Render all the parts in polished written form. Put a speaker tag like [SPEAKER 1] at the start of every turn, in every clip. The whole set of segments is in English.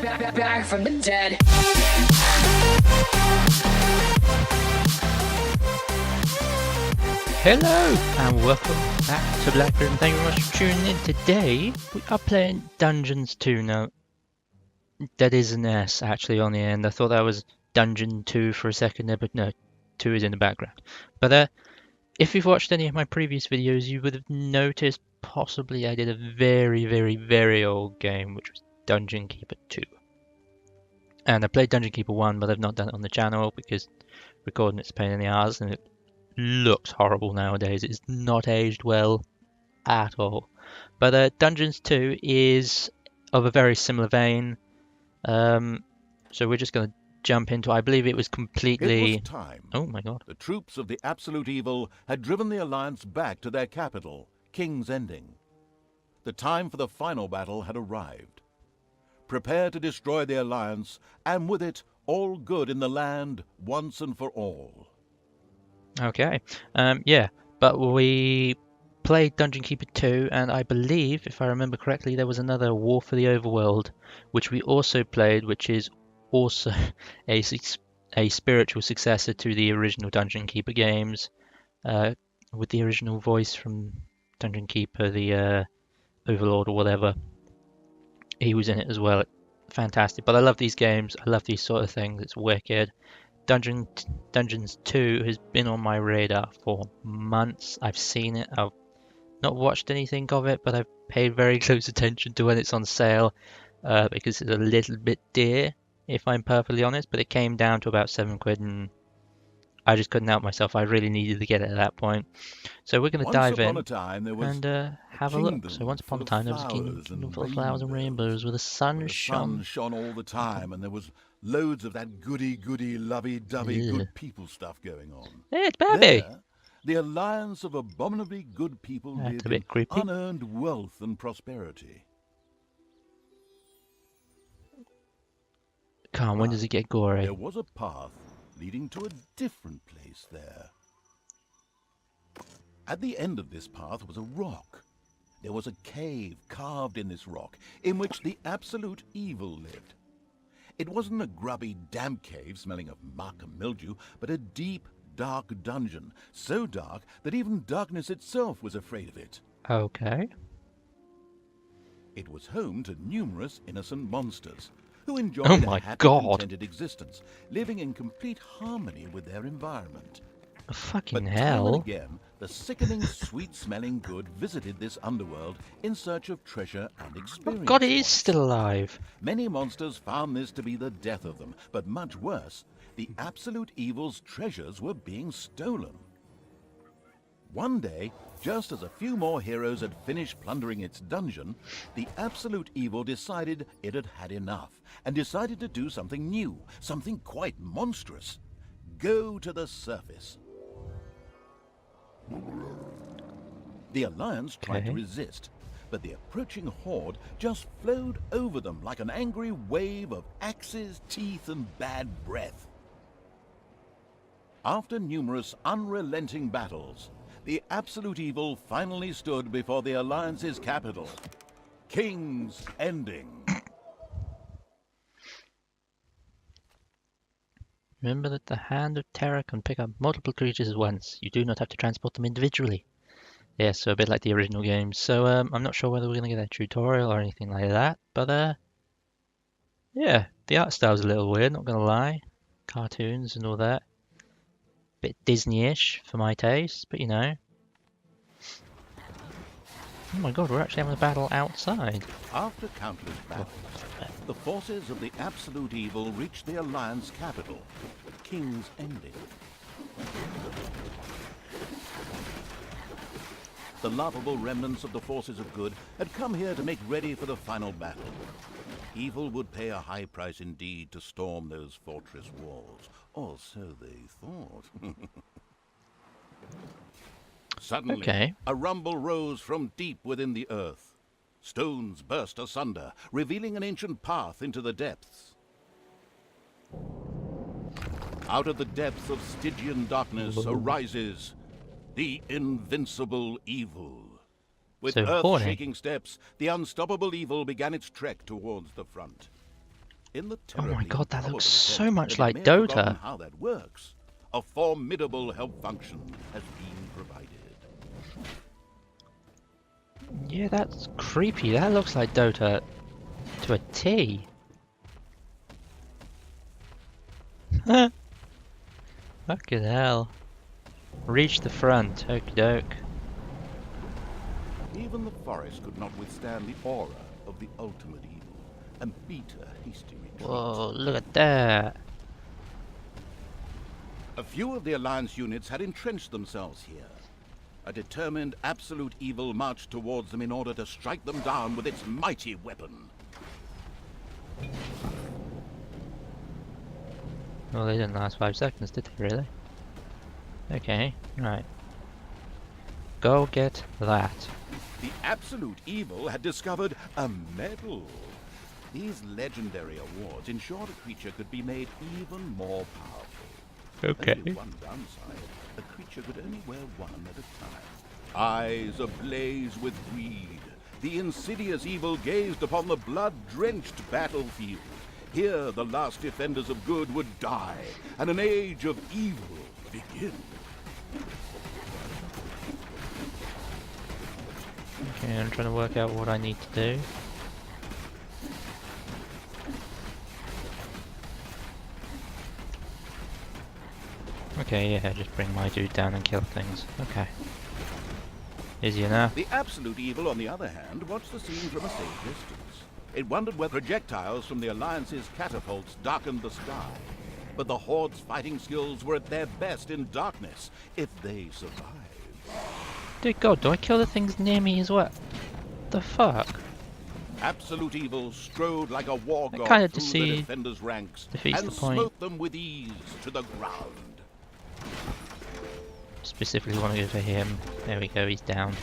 [SPEAKER 1] back from the dead.
[SPEAKER 2] Hello and welcome back to Blackbird, and thank you very much for tuning in. Today we are playing Dungeons 2. Now that is an S actually on the end. I thought that was Dungeon 2 for a second there, but no, 2 is in the background. But if you've watched any of my previous videos, you would have noticed possibly I did a very old game, which was Dungeon Keeper 2. And I played Dungeon Keeper 1, but I've not done it on the channel because recording it's a pain in the arse and it looks horrible nowadays. It's not aged well at all. But Dungeons 2 is of a very similar vein. So we're just going to jump into. I believe it was completely.
[SPEAKER 3] It was time.
[SPEAKER 2] Oh my god!
[SPEAKER 3] The troops of the Absolute Evil had driven the Alliance back to their capital, King's Ending. The time for the final battle had arrived. Prepare to destroy the Alliance, and with it, all good in the land once and for all.
[SPEAKER 2] Okay. Yeah, but we played Dungeon Keeper 2, and I believe, if I remember correctly, there was another War for the Overworld, which we also played, which is also a spiritual successor to the original Dungeon Keeper games, with the original voice from Dungeon Keeper, the Overlord or whatever. He was in it as well. Fantastic. But I love these games. I love these sort of things. It's wicked. Dungeons 2 has been on my radar for months. I've seen it. I've not watched anything of it, but I've paid very close attention to when it's on sale, because it's a little bit dear, if I'm perfectly honest. But it came down to about £7, and I just couldn't help myself. I really needed to get it at that point. So we're going to dive in and have a look. So once upon a time there was a kingdom full of flowers and rainbows, where the sun shone
[SPEAKER 3] all the time, and there was loads of that goody, lovey-dovey good people stuff going on.
[SPEAKER 2] Hey, it's Babby!
[SPEAKER 3] There, the alliance of abominably good people
[SPEAKER 2] That's
[SPEAKER 3] lived
[SPEAKER 2] a bit
[SPEAKER 3] in
[SPEAKER 2] creepy.
[SPEAKER 3] unearned wealth and prosperity.
[SPEAKER 2] Come on, when does it get gory?
[SPEAKER 3] There was a path leading to a different place there. At the end of this path was a rock. There was a cave carved in this rock in which the Absolute Evil lived. It wasn't a grubby, damp cave smelling of muck and mildew, but a deep, dark dungeon, so dark that even darkness itself was afraid of it.
[SPEAKER 2] Okay.
[SPEAKER 3] It was home to numerous innocent monsters who enjoyed a happy, contented existence, living in complete harmony with their environment.
[SPEAKER 2] Fucking
[SPEAKER 3] But
[SPEAKER 2] hell.
[SPEAKER 3] time and again, the sickening, sweet-smelling good visited this underworld in search of treasure and experience.
[SPEAKER 2] God, it is still alive.
[SPEAKER 3] Many monsters found this to be the death of them, but much worse, the Absolute Evil's treasures were being stolen. One day, just as a few more heroes had finished plundering its dungeon, the Absolute Evil decided it had had enough, and decided to do something new, something quite monstrous. Go to the surface. The Alliance tried to resist, but the approaching horde just flowed over them like an angry wave of axes, teeth, and bad breath. After numerous unrelenting battles, the Absolute Evil finally stood before the Alliance's capital, King's Ending.
[SPEAKER 2] Remember that the Hand of Terror can pick up multiple creatures at once. You do not have to transport them individually. Yeah, so a bit like the original games. So I'm not sure whether we're going to get a tutorial or anything like that. But yeah, the art style's a little weird, not going to lie. Cartoons and all that. Bit Disney-ish for my taste, but you know. Oh my god, we're actually having a battle outside.
[SPEAKER 3] After countless battles, the forces of the Absolute Evil reached the Alliance capital, King's Ending. The laughable remnants of the forces of good had come here to make ready for the final battle. Evil would pay a high price indeed to storm those fortress walls, or so they thought. Suddenly, a rumble rose from deep within the earth. Stones burst asunder, revealing an ancient path into the depths. Out of the depths of Stygian darkness arises the invincible evil. With earth-shaking steps, the unstoppable evil began its trek towards the front. In the
[SPEAKER 2] Oh my
[SPEAKER 3] terribly
[SPEAKER 2] god, that
[SPEAKER 3] improbable
[SPEAKER 2] looks so
[SPEAKER 3] event
[SPEAKER 2] much
[SPEAKER 3] that it
[SPEAKER 2] like
[SPEAKER 3] may have forgotten
[SPEAKER 2] Dota.
[SPEAKER 3] how that works, a formidable help function has been provided.
[SPEAKER 2] Yeah, that's creepy. That looks like Dota to a T. Fucking hell. Reach the front, okie doke.
[SPEAKER 3] Even the forest could not withstand the aura of the ultimate evil and beat a hasty retreat.
[SPEAKER 2] Whoa, look at that.
[SPEAKER 3] A few of the Alliance units had entrenched themselves here. A determined absolute evil marched towards them in order to strike them down with its mighty weapon.
[SPEAKER 2] Well, they didn't last 5 seconds, did they really? Okay, right. Go get that.
[SPEAKER 3] The absolute evil had discovered a medal. These legendary awards ensured a creature could be made even more powerful.
[SPEAKER 2] Okay.
[SPEAKER 3] Only one downside. The creature could only wear one at a time. Eyes ablaze with greed, the insidious evil gazed upon the blood-drenched battlefield. Here the last defenders of good would die, and an age of evil begin.
[SPEAKER 2] Okay, I'm trying to work out what I need to do. Okay, yeah, just bring my dude down and kill things. Okay. Easy enough.
[SPEAKER 3] The absolute evil, on the other hand, watched the scene from a safe distance. It wondered whether projectiles from the Alliance's catapults darkened the sky. But the Horde's fighting skills were at their best in darkness, if they survived.
[SPEAKER 2] Dear God, do I kill the things near me as well? The fuck?
[SPEAKER 3] Absolute evil strode like a war god
[SPEAKER 2] kind of
[SPEAKER 3] through the defenders' ranks
[SPEAKER 2] defeats
[SPEAKER 3] and
[SPEAKER 2] the point.
[SPEAKER 3] smote them with ease to the ground.
[SPEAKER 2] Specifically want to go for him. There we go, he's down.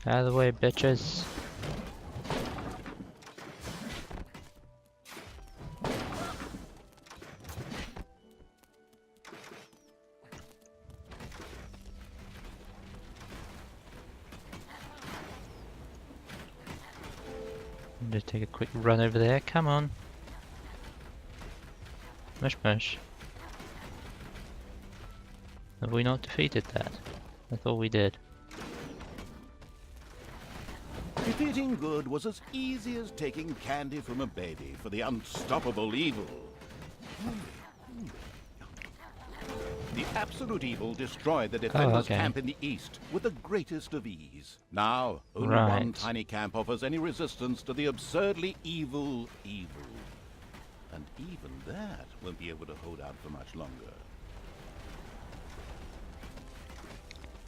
[SPEAKER 2] Out of the way, bitches. Just take a quick run over there, come on. Mush mush. Have we not defeated that? I thought we did.
[SPEAKER 3] Defeating good was as easy as taking candy from a baby for the unstoppable evil. The absolute evil destroyed the defenders' camp in the east with the greatest of ease. Now, only one tiny camp offers any resistance to the absurdly evil evil. And even that won't be able to hold out for much longer.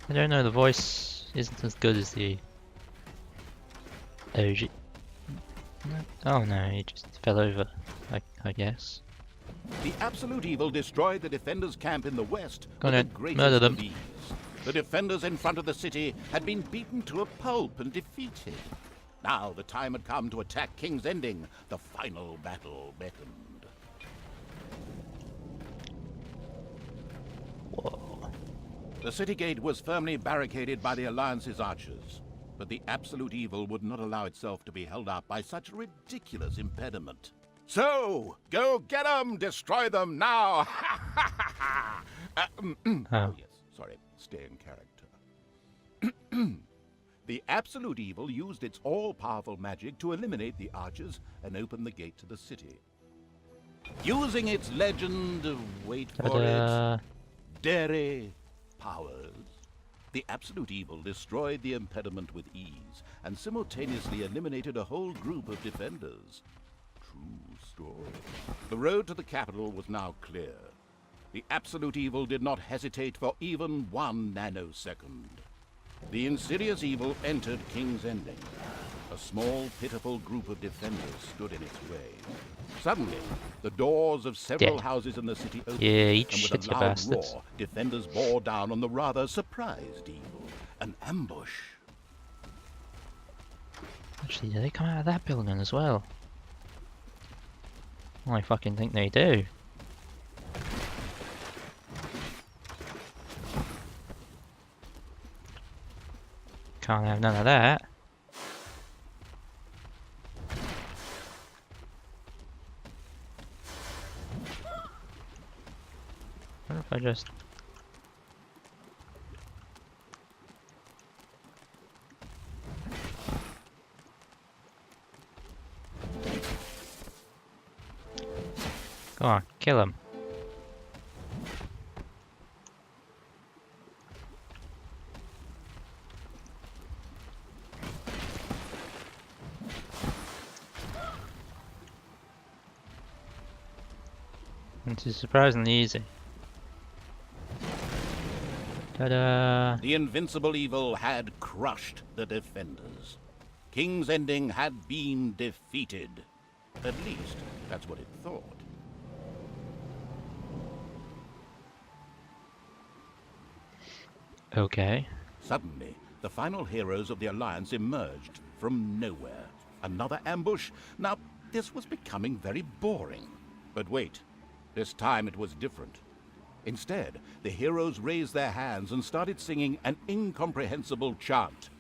[SPEAKER 2] I don't know, the voice isn't as good as the OG. Oh no, he just fell over, I guess.
[SPEAKER 3] The absolute evil destroyed the defenders' camp in the west with
[SPEAKER 2] Gonna
[SPEAKER 3] the greatest
[SPEAKER 2] murder them.
[SPEAKER 3] of ease. The defenders in front of the city had been beaten to a pulp and defeated. Now the time had come to attack King's Ending. The final battle beckoned.
[SPEAKER 2] Whoa.
[SPEAKER 3] The city gate was firmly barricaded by the Alliance's archers, but the absolute evil would not allow itself to be held up by such a ridiculous impediment. So, go get them! Destroy them now! Oh yes, sorry, stay in character. The absolute evil used its all-powerful magic to eliminate the archers and open the gate to the city. Using its legend, wait for it, dairy powers, the absolute evil destroyed the impediment with ease and simultaneously eliminated a whole group of defenders. True story. The road to the capital was now clear. The absolute evil did not hesitate for even 1 nanosecond. The insidious evil entered King's Ending. A small, pitiful group of defenders stood in its way. Suddenly, the doors of several houses in the city opened,
[SPEAKER 2] Yeah,
[SPEAKER 3] and with a loud roar, defenders bore down on the rather surprised evil. An ambush.
[SPEAKER 2] Actually, they come out of that building as well. I fucking think they do. Can't have none of that. What if I just... Go on, kill him. This is surprisingly easy. Ta-da!
[SPEAKER 3] The invincible evil had crushed the defenders. King's Ending had been defeated. At least, that's what it thought.
[SPEAKER 2] Okay.
[SPEAKER 3] Suddenly, the final heroes of the Alliance emerged from nowhere. Another ambush? Now, this was becoming very boring. But wait, this time it was different. Instead, the heroes raised their hands and started singing an incomprehensible chant.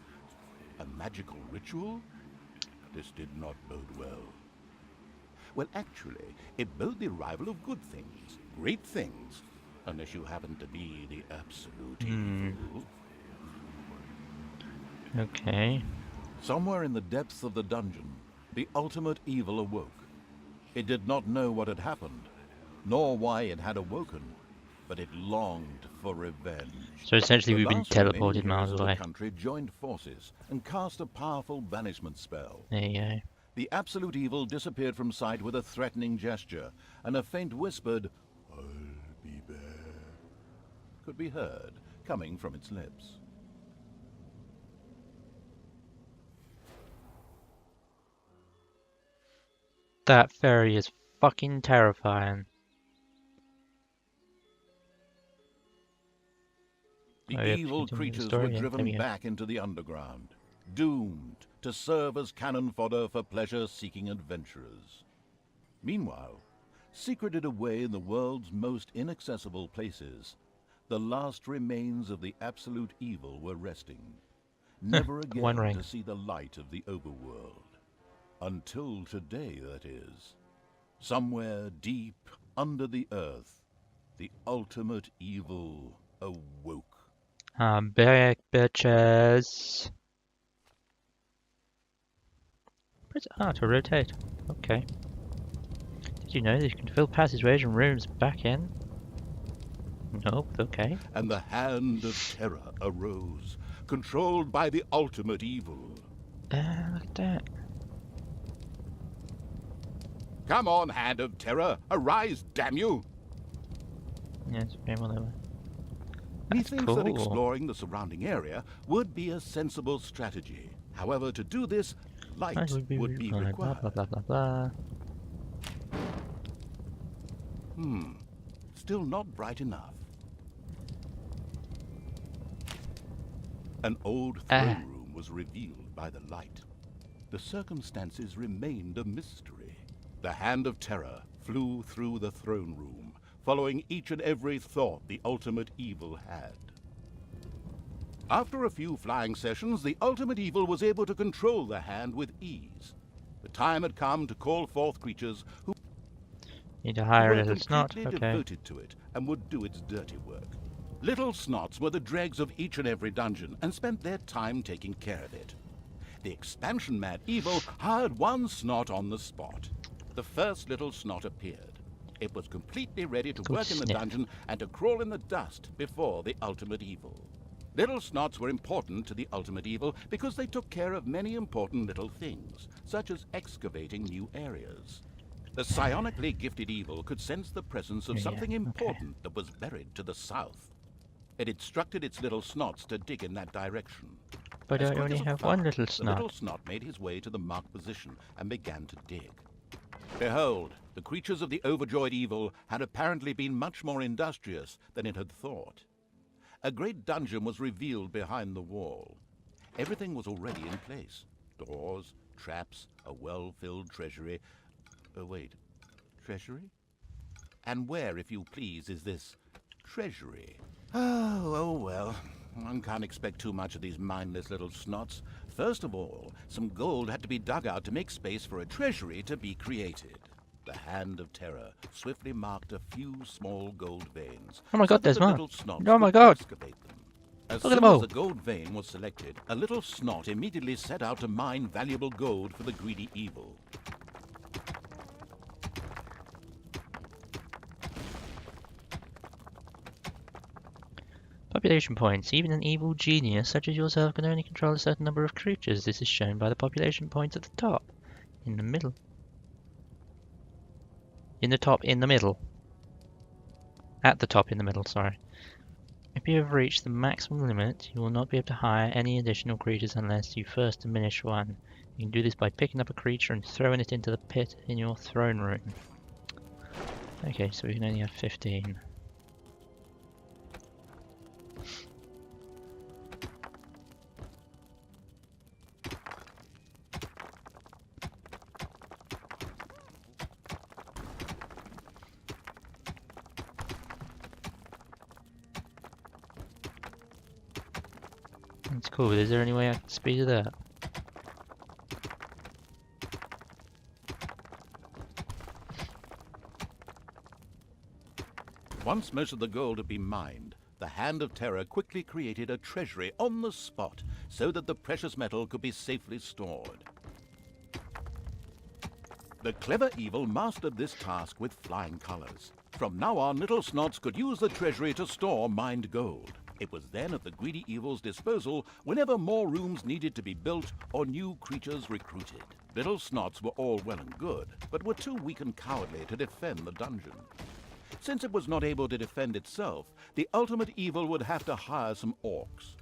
[SPEAKER 3] A magical ritual? This did not bode well. Well, actually, it bode the arrival of good things, great things, unless you happen to be the absolute evil.
[SPEAKER 2] Okay.
[SPEAKER 3] Somewhere in the depths of the dungeon, the ultimate evil awoke. It did not know what had happened, nor why it had awoken, but it longed for revenge.
[SPEAKER 2] So essentially
[SPEAKER 3] The
[SPEAKER 2] we've been
[SPEAKER 3] last remaining
[SPEAKER 2] teleported
[SPEAKER 3] heroes
[SPEAKER 2] miles
[SPEAKER 3] of the
[SPEAKER 2] away.
[SPEAKER 3] country joined forces and cast a powerful banishment spell.
[SPEAKER 2] There you go.
[SPEAKER 3] The absolute evil disappeared from sight with a threatening gesture, and a faint whispered, "I'll be back," could be heard coming from its lips.
[SPEAKER 2] That fairy is fucking terrifying.
[SPEAKER 3] The
[SPEAKER 2] Oh, yeah,
[SPEAKER 3] evil
[SPEAKER 2] continue the
[SPEAKER 3] creatures
[SPEAKER 2] story,
[SPEAKER 3] were
[SPEAKER 2] yeah, there we
[SPEAKER 3] driven
[SPEAKER 2] go.
[SPEAKER 3] back into the underground, doomed to serve as cannon fodder for pleasure-seeking adventurers. Meanwhile, secreted away in the world's most inaccessible places, the last remains of the absolute evil were resting, never
[SPEAKER 2] One
[SPEAKER 3] again
[SPEAKER 2] ring.
[SPEAKER 3] to see the light of the overworld. Until today, that is. Somewhere deep under the earth, the ultimate evil awoke.
[SPEAKER 2] I'm back, bitches. Press R to rotate. Okay. Did you know that you can fill passageways and rooms back in? Nope, okay.
[SPEAKER 3] And the hand of terror arose, controlled by the ultimate evil.
[SPEAKER 2] Look at that.
[SPEAKER 3] Come on, hand of terror, arise, damn you!
[SPEAKER 2] Yeah, it's very well over. That's
[SPEAKER 3] Methinks that
[SPEAKER 2] cool.
[SPEAKER 3] exploring the surrounding area would be a sensible strategy. However, to do this, light
[SPEAKER 2] That
[SPEAKER 3] would be
[SPEAKER 2] blah,
[SPEAKER 3] required.
[SPEAKER 2] blah, blah, blah, blah.
[SPEAKER 3] Still not bright enough. An old throne room was revealed by the light. The circumstances remained a mystery. The hand of terror flew through the throne room, following each and every thought the ultimate evil had. After a few flying sessions, the ultimate evil was able to control the hand with ease. The time had come to call forth creatures who
[SPEAKER 2] Need to hire a
[SPEAKER 3] were
[SPEAKER 2] little snot.
[SPEAKER 3] completely
[SPEAKER 2] Okay.
[SPEAKER 3] devoted to it and would do its dirty work. Little snots were the dregs of each and every dungeon and spent their time taking care of it. The expansion-mad evil hired one snot on the spot. The first little snot appeared. It was completely ready to
[SPEAKER 2] Good
[SPEAKER 3] work in the
[SPEAKER 2] sniff.
[SPEAKER 3] dungeon and to crawl in the dust before the ultimate evil. Little snots were important to the ultimate evil because they took care of many important little things, such as excavating new areas. The psionically gifted evil could sense the presence of
[SPEAKER 2] Yeah,
[SPEAKER 3] something
[SPEAKER 2] okay.
[SPEAKER 3] important that was buried to the south. It instructed its little snots to dig in that direction.
[SPEAKER 2] But
[SPEAKER 3] As
[SPEAKER 2] I
[SPEAKER 3] quick
[SPEAKER 2] only
[SPEAKER 3] as a
[SPEAKER 2] have one
[SPEAKER 3] thought,
[SPEAKER 2] little
[SPEAKER 3] the little
[SPEAKER 2] snot.
[SPEAKER 3] snot made his way to the marked position and began to dig. Behold, the creatures of the overjoyed evil had apparently been much more industrious than it had thought. A great dungeon was revealed behind the wall. Everything was already in place. Doors, traps, a well-filled treasury. Wait. Treasury? And where, if you please, is this treasury? Oh well. One can't expect too much of these mindless little snots. First of all, some gold had to be dug out to make space for a treasury to be created. The hand of terror swiftly marked a few small gold veins.
[SPEAKER 2] Oh my
[SPEAKER 3] so
[SPEAKER 2] god,
[SPEAKER 3] that the
[SPEAKER 2] Desmeon.
[SPEAKER 3] little snots
[SPEAKER 2] Oh my
[SPEAKER 3] could
[SPEAKER 2] god.
[SPEAKER 3] excavate them. As
[SPEAKER 2] Look at
[SPEAKER 3] soon
[SPEAKER 2] them
[SPEAKER 3] as
[SPEAKER 2] all.
[SPEAKER 3] the gold vein was selected, a little snot immediately set out to mine valuable gold for the greedy evil.
[SPEAKER 2] Population points. Even an evil genius such as yourself can only control a certain number of creatures. This is shown by the population points at the top. In the middle. In the top, in the middle. At the top, in the middle, sorry. If you have reached the maximum limit, you will not be able to hire any additional creatures unless you first diminish one. You can do this by picking up a creature and throwing it into the pit in your throne room. Okay, so we can only have 15. That's cool. Is there any way I can speed it up?
[SPEAKER 3] Once most of the gold had been mined, the Hand of Terror quickly created a treasury on the spot so that the precious metal could be safely stored. The clever evil mastered this task with flying colors. From now on, little snots could use the treasury to store mined gold. It was then at the greedy evil's disposal whenever more rooms needed to be built or new creatures recruited. Little snots were all well and good, but were too weak and cowardly to defend the dungeon. Since it was not able to defend itself, the ultimate evil would have to hire some orcs.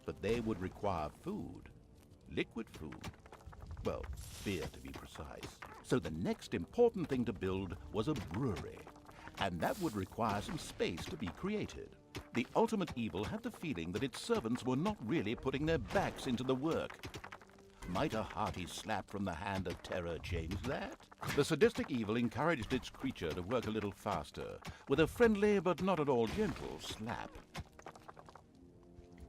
[SPEAKER 3] But they would require food. Liquid food. Well, beer to be precise. So the next important thing to build was a brewery. And that would require some space to be created. The ultimate evil had the feeling that its servants were not really putting their backs into the work. Might a hearty slap from the Hand of Terror change that? The sadistic evil encouraged its creature to work a little faster, with a friendly but not at all gentle slap.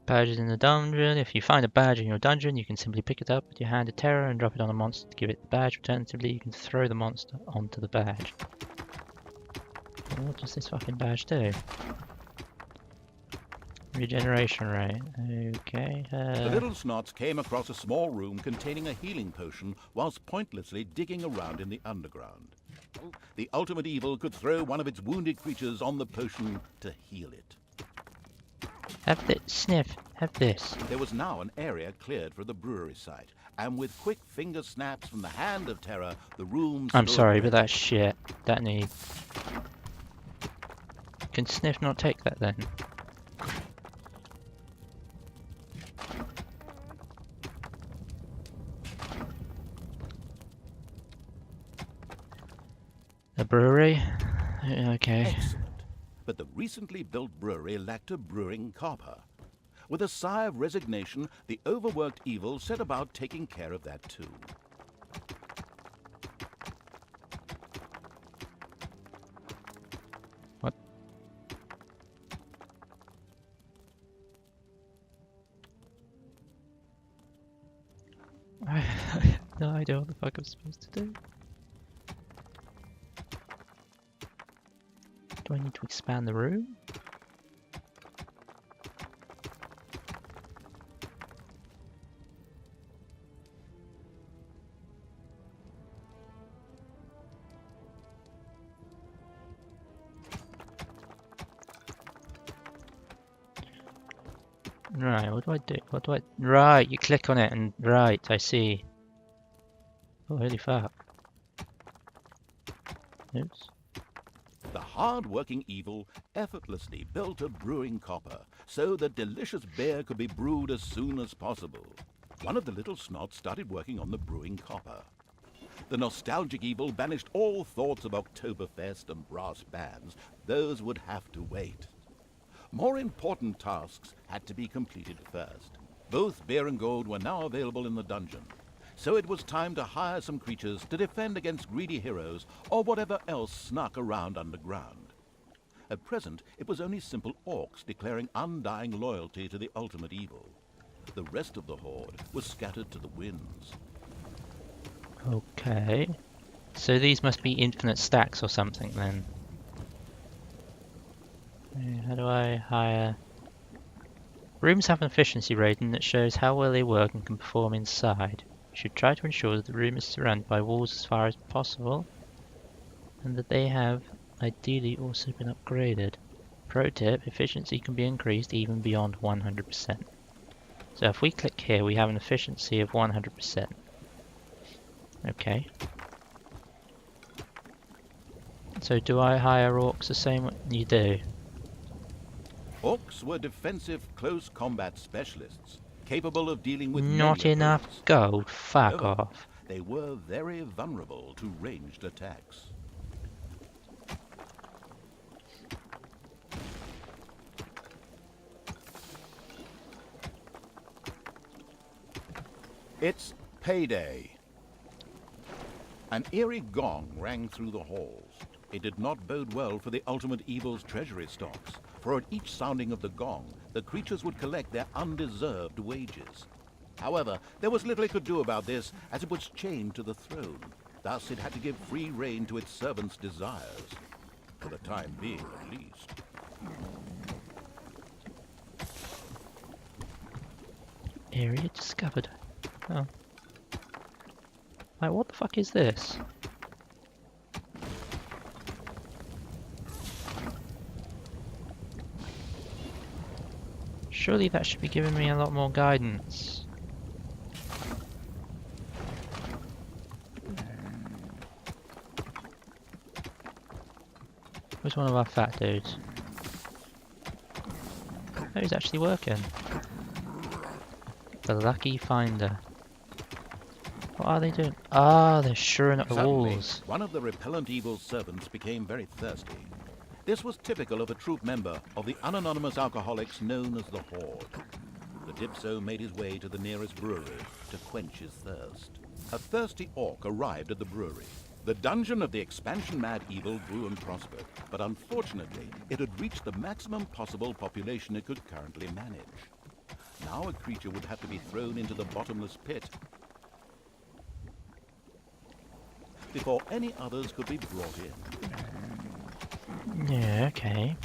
[SPEAKER 2] Badges in the dungeon. If you find a badge in your dungeon, you can simply pick it up with your Hand of Terror and drop it on a monster to give it the badge. Alternatively, you can throw the monster onto the badge. What does this fucking badge do? Regeneration rate. Okay.
[SPEAKER 3] The little snots came across a small room containing a healing potion whilst pointlessly digging around in the underground. The ultimate evil could throw one of its wounded creatures on the potion to heal it.
[SPEAKER 2] Have this. Sniff. Have this.
[SPEAKER 3] There was now an area cleared for the brewery site, and with quick finger snaps from the Hand of Terror, the room
[SPEAKER 2] I'm
[SPEAKER 3] stood
[SPEAKER 2] sorry,
[SPEAKER 3] ready.
[SPEAKER 2] but that's shit. That need. Can Sniff not take that then? A brewery? Okay.
[SPEAKER 3] Excellent. But the recently built brewery lacked a brewing copper. With a sigh of resignation, the overworked evil set about taking care of that too.
[SPEAKER 2] What? I have no idea what the fuck I'm supposed to do. Do I need to expand the room? Right, what do I do? What do I... Right, you click on it and... Right, I see. Oh, holy fuck. Oops.
[SPEAKER 3] The hard-working evil effortlessly built a brewing copper so that delicious beer could be brewed as soon as possible. One of the little snots started working on the brewing copper. The nostalgic evil banished all thoughts of Oktoberfest and brass bands. Those would have to wait. More important tasks had to be completed first. Both beer and gold were now available in the dungeon. So it was time to hire some creatures to defend against greedy heroes or whatever else snuck around underground. At present, it was only simple orcs declaring undying loyalty to the ultimate evil. The rest of the horde was scattered to the winds.
[SPEAKER 2] Okay. So these must be infinite stacks or something then. How do I hire... Rooms have an efficiency rating that shows how well they work and can perform inside. You should try to ensure that the room is surrounded by walls as far as possible, and that they have ideally also been upgraded. Pro tip, efficiency can be increased even beyond 100%. So if we click here, we have an efficiency of 100%. Okay. So do I hire orcs the same way you do?
[SPEAKER 3] Orcs were defensive close combat specialists, capable of dealing with
[SPEAKER 2] Not
[SPEAKER 3] many
[SPEAKER 2] enough
[SPEAKER 3] opponents.
[SPEAKER 2] gold. Fuck
[SPEAKER 3] However,
[SPEAKER 2] off.
[SPEAKER 3] they were very vulnerable to ranged attacks. It's payday. An eerie gong rang through the halls. It did not bode well for the ultimate evil's treasury stocks, for at each sounding of the gong, the creatures would collect their undeserved wages. However, there was little it could do about this, as it was chained to the throne. Thus, it had to give free rein to its servants' desires. For the time being, at least.
[SPEAKER 2] Area discovered. Oh. Like, what the fuck is this? Surely that should be giving me a lot more guidance. Where's one of our fat dudes? Oh, he's actually working. The lucky finder. What are they doing? Ah, they're shoring up the
[SPEAKER 3] Suddenly,
[SPEAKER 2] walls.
[SPEAKER 3] one of the repellent evil's servants became very thirsty. This was typical of a troop member of the unanonymous alcoholics known as the Horde. The Dipso made his way to the nearest brewery to quench his thirst. A thirsty orc arrived at the brewery. The dungeon of the expansion-mad evil grew and prospered, but unfortunately, it had reached the maximum possible population it could currently manage. Now a creature would have to be thrown into the bottomless pit before any others could be brought in.
[SPEAKER 2] Yeah, okay.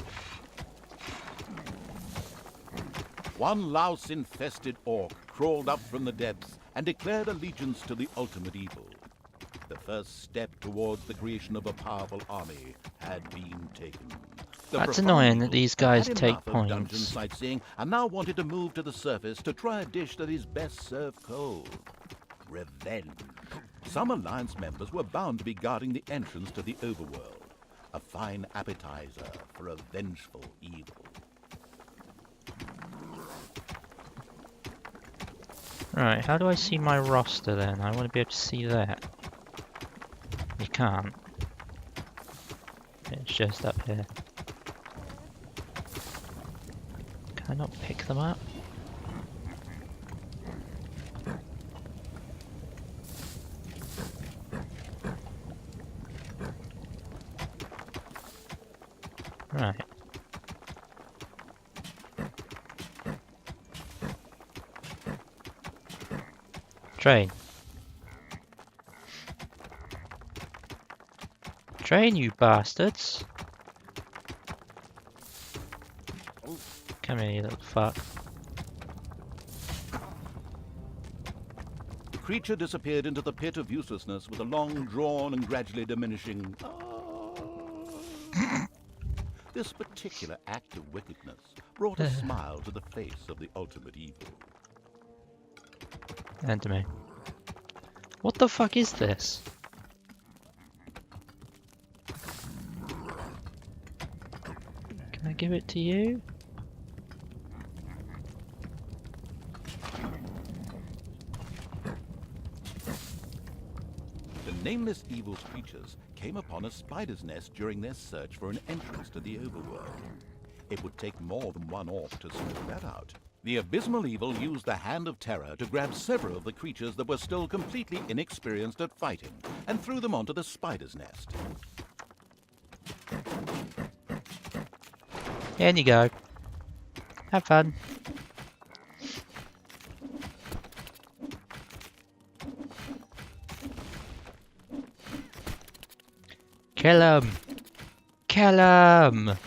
[SPEAKER 3] One louse-infested orc crawled up from the depths and declared allegiance to the ultimate evil. The first step towards the creation of a powerful army had been taken. The
[SPEAKER 2] That's
[SPEAKER 3] profound
[SPEAKER 2] annoying that
[SPEAKER 3] evil
[SPEAKER 2] these guys
[SPEAKER 3] had
[SPEAKER 2] take
[SPEAKER 3] enough of dungeon
[SPEAKER 2] points.
[SPEAKER 3] sightseeing and now wanted to move to the surface to try a dish that is best served cold. Revenge. Some Alliance members were bound to be guarding the entrance to the overworld. A fine appetizer for a vengeful evil.
[SPEAKER 2] Right, how do I see my roster then? I want to be able to see that. You can't. It's just up here. Can I not pick them up? Right. Train. Train, you bastards! Come here, you little fuck.
[SPEAKER 3] The creature disappeared into the pit of uselessness with a long drawn and gradually diminishing This particular act of wickedness brought a smile to the face of the ultimate evil.
[SPEAKER 2] And to me. What the fuck is this? Can I give it to you?
[SPEAKER 3] The nameless evil's creatures came upon a spider's nest during their search for an entrance to the overworld. It would take more than one orc to sort that out. The abysmal evil used the Hand of Terror to grab several of the creatures that were still completely inexperienced at fighting and threw them onto the spider's nest.
[SPEAKER 2] In you go. Have fun. Kill him! Kill him!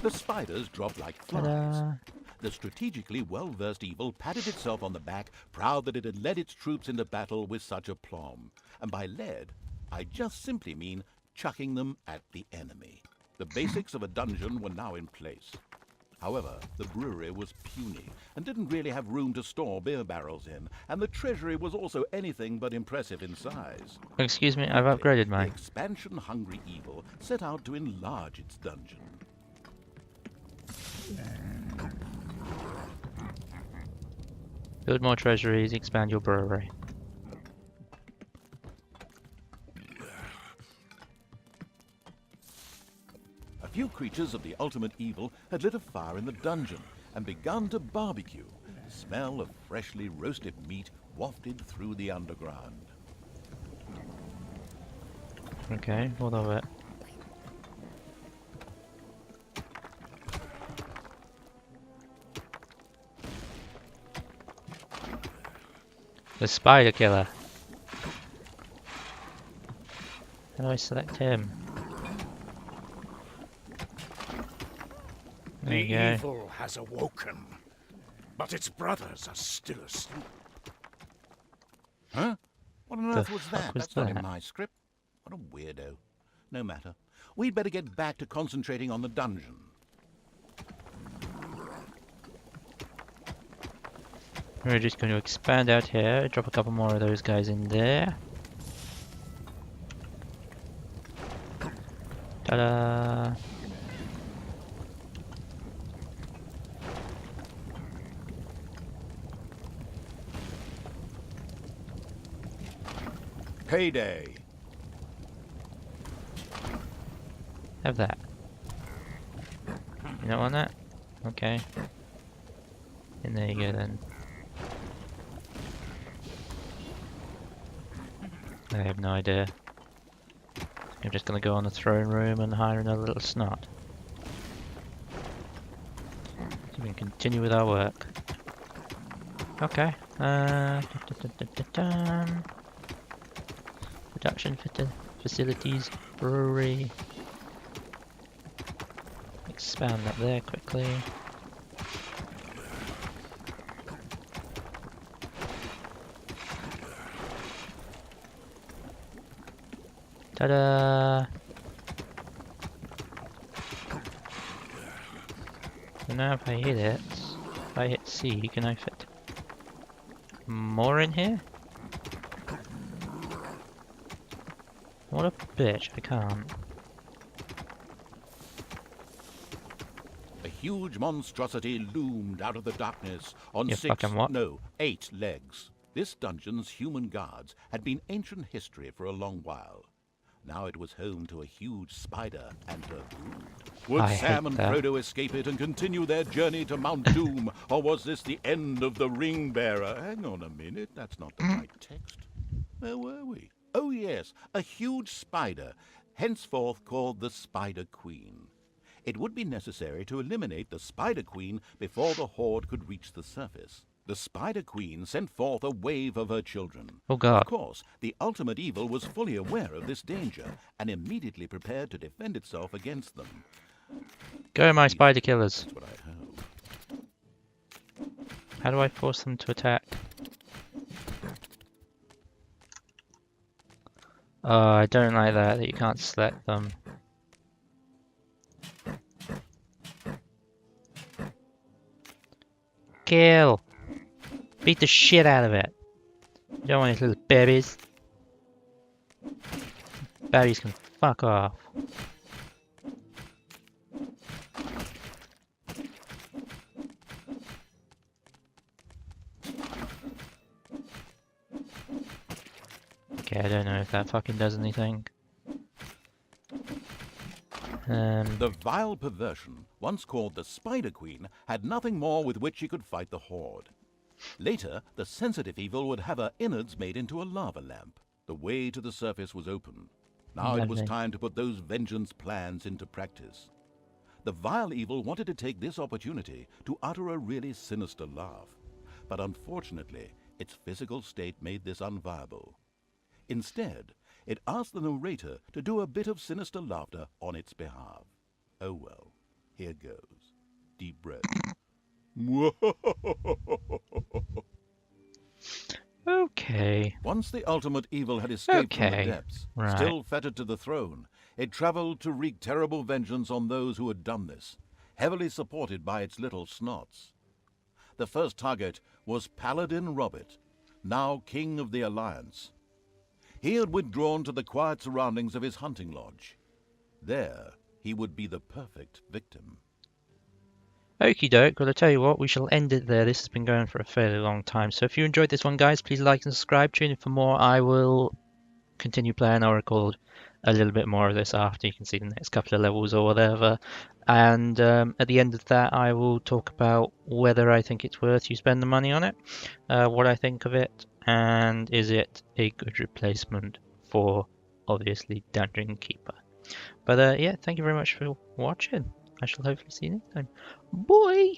[SPEAKER 3] The spiders dropped like flies.
[SPEAKER 2] Ta-da.
[SPEAKER 3] The strategically well-versed evil patted itself on the back, proud that it had led its troops into battle with such aplomb. And by led, I just simply mean chucking them at the enemy. The basics of a dungeon were now in place. However, the brewery was puny and didn't really have room to store beer barrels in, and the treasury was also anything but impressive in size.
[SPEAKER 2] Excuse me, I've upgraded
[SPEAKER 3] The
[SPEAKER 2] mine.
[SPEAKER 3] expansion-hungry evil set out to enlarge its dungeon.
[SPEAKER 2] Build more treasuries, expand your brewery.
[SPEAKER 3] A few creatures of the ultimate evil had lit a fire in the dungeon and begun to barbecue. The smell of freshly roasted meat wafted through the underground.
[SPEAKER 2] Okay, what of it? The spider killer. How do I select him? There you
[SPEAKER 1] The
[SPEAKER 2] go.
[SPEAKER 1] evil has awoken, but its brothers are still asleep.
[SPEAKER 3] Huh? What on
[SPEAKER 2] The
[SPEAKER 3] earth was
[SPEAKER 2] fuck
[SPEAKER 3] that?
[SPEAKER 2] was
[SPEAKER 3] That's not in
[SPEAKER 2] that?
[SPEAKER 3] my script. What a weirdo. No matter. We'd better get back to concentrating on the dungeon.
[SPEAKER 2] We're just going to expand out here, drop a couple more of those guys in there. Ta-da!
[SPEAKER 3] Payday.
[SPEAKER 2] Have that. You don't want that? Okay. And there you go then. I have no idea. I'm just gonna go on the throne room and hire another little snot. So we can continue with our work. Okay. Production facilities, brewery. Expand up there quickly. Ta-da! So now if I hit it, if I hit C, can I fit more in here? What a bitch, I can't.
[SPEAKER 3] A huge monstrosity loomed out of the darkness on
[SPEAKER 2] You fucking what?
[SPEAKER 3] 8 legs. This dungeon's human guards had been ancient history for a long while. Now it was home to a huge spider and her brood. Would
[SPEAKER 2] I
[SPEAKER 3] Sam
[SPEAKER 2] hate
[SPEAKER 3] and
[SPEAKER 2] that.
[SPEAKER 3] Frodo escape it and continue their journey to Mount Doom, or was this the end of the ring bearer? Hang on a minute, that's not the right text. Where were we? Oh yes, a huge spider, henceforth called the Spider Queen. It would be necessary to eliminate the Spider Queen before the horde could reach the surface. The Spider Queen sent forth a wave of her children.
[SPEAKER 2] Oh god.
[SPEAKER 3] Of course, the ultimate evil was fully aware of this danger and immediately prepared to defend itself against them.
[SPEAKER 2] Go my spider killers.
[SPEAKER 3] That's what I hope.
[SPEAKER 2] How do I force them to attack? Oh, I don't like that you can't select them. Kill! Beat the shit out of it. You don't want these little babies. Babies can fuck off. Okay, I don't know if that fucking does anything.
[SPEAKER 3] The vile perversion, once called the Spider Queen, had nothing more with which she could fight the Horde. Later, the sensitive evil would have her innards made into a lava lamp. The way to the surface was open. Now it was
[SPEAKER 2] Lovely.
[SPEAKER 3] time to put those vengeance plans into practice. The vile evil wanted to take this opportunity to utter a really sinister laugh. But unfortunately, its physical state made this unviable. Instead, it asked the narrator to do a bit of sinister laughter on its behalf. Oh well, here goes. Deep breath.
[SPEAKER 2] Okay.
[SPEAKER 3] Once the ultimate evil had escaped from the
[SPEAKER 2] Okay,
[SPEAKER 3] depths,
[SPEAKER 2] right.
[SPEAKER 3] still fettered to the throne, it traveled to wreak terrible vengeance on those who had done this, heavily supported by its little snots. The first target was Paladin Robert, now King of the Alliance. He had withdrawn to the quiet surroundings of his hunting lodge. There, he would be the perfect victim.
[SPEAKER 2] Okie doke, well I tell you what, we shall end it there. This has been going for a fairly long time. So if you enjoyed this one, guys, please like and subscribe. Tune in for more. I will continue playing. I'll record a little bit more of this after. You can see the next couple of levels or whatever. And at the end of that, I will talk about whether I think it's worth you spend the money on it, what I think of it, and is it a good replacement for, obviously, Dungeon Keeper. But yeah, thank you very much for watching. I shall hopefully see you next time. Bye!